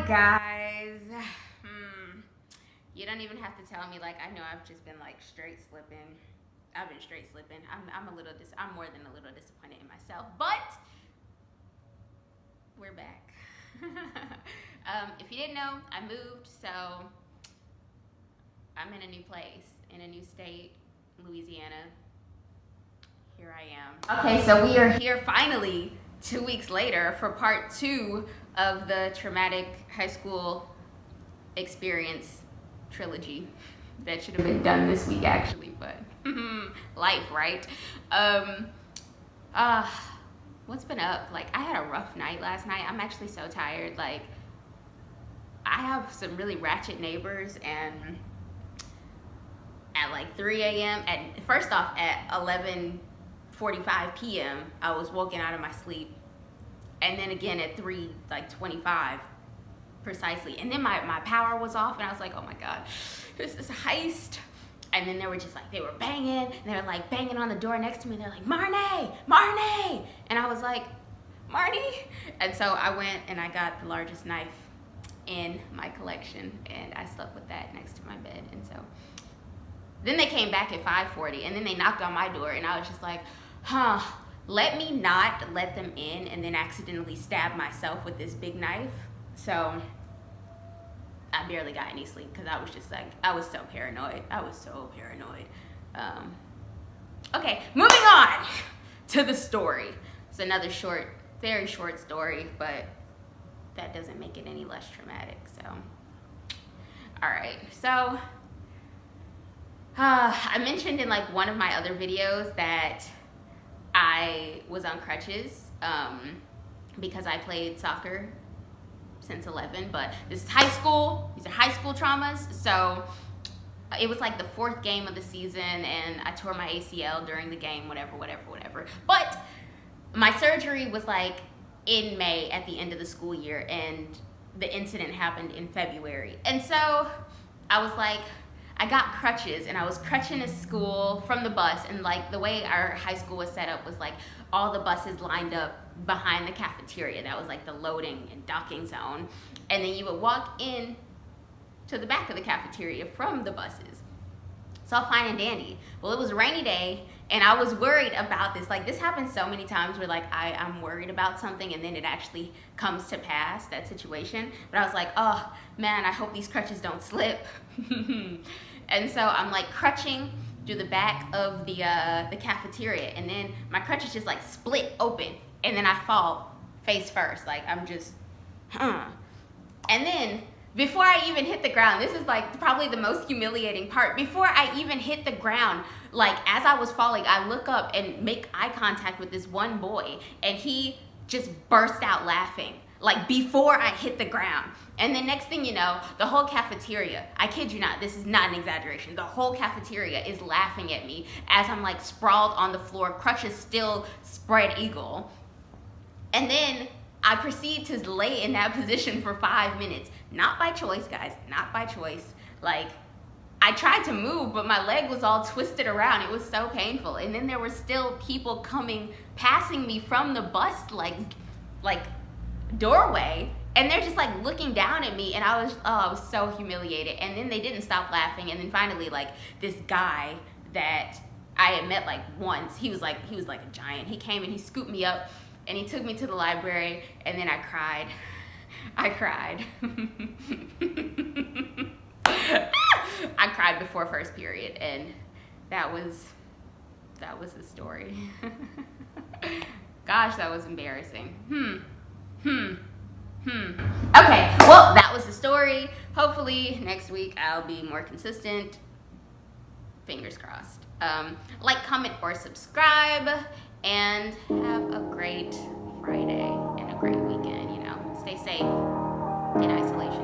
guys. You don't even have to tell me. Like, I know I've just been like straight slipping. I've been straight slipping. I'm more than a little disappointed in myself, but we're back. If you didn't know, I moved, so I'm in a new place, in a new state, Louisiana. Here I am. Okay, so we are here finally 2 weeks later for part 2 of the traumatic high school experience trilogy that should have been done this week actually, but life, right? What's been up? Like, I had a rough night last night. I'm actually so tired. Like, I have some really ratchet neighbors, and at like 3 a.m. first off at 11:45 p.m. I was woken out of my sleep, and then again at 3:25 precisely, and then my power was off, and I was like, oh my god, there's this heist. And then they were banging, and they were like banging on the door next to me. They're like, Marnie, and I was like, Marnie. And so I went and I got the largest knife in my collection, and I slept with that next to my bed. And so then they came back at 5:40, and then they knocked on my door, and I was just like, let me not let them in and then accidentally stab myself with this big knife. So I barely got any sleep because I was just like, I was so paranoid. Okay, moving on to the story. It's another short, very short story, but that doesn't make it any less traumatic. So, all right. So I mentioned in like one of my other videos that I was on crutches because I played soccer since 11, but this is high school. These are high school traumas. So it was like the 4th game of the season, and I tore my ACL during the game, whatever. But my surgery was like in May at the end of the school year, and the incident happened in February. And so I was like, I got crutches, and I was crutching to school from the bus, and like the way our high school was set up was like all the buses lined up behind the cafeteria. That was like the loading and docking zone, and then you would walk in to the back of the cafeteria from the buses. It's all fine and dandy. Well, it was a rainy day, and I was worried about this. Like, this happens so many times where like I'm worried about something and then it actually comes to pass, that situation. But I was like, oh man, I hope these crutches don't slip. And so I'm like crutching through the back of the cafeteria, and then my crutches just like split open, and then I fall face first. Like, I'm just, And then before I even hit the ground, this is like probably the most humiliating part. Before I even hit the ground, like as I was falling, I look up and make eye contact with this one boy, and he just burst out laughing, like before I hit the ground. And then next thing you know, the whole cafeteria, I kid you not, this is not an exaggeration, the whole cafeteria is laughing at me as I'm like sprawled on the floor, crutches still spread eagle. And then I proceed to lay in that position for 5 minutes. Not by choice, guys, not by choice. Like, I tried to move, but my leg was all twisted around. It was so painful. And then there were still people passing me from the bus, like doorway, and they're just like looking down at me, and I was so humiliated. And then they didn't stop laughing, and then finally, like, this guy that I had met like once, he was like a giant. He came and he scooped me up, and he took me to the library, and then I cried. I cried before first period, and that was the story. Gosh, that was embarrassing. Okay, well, that was the story. Hopefully next week I'll be more consistent. Fingers crossed. Like, comment, or subscribe, and have a great Friday and a great weekend. Stay safe in isolation.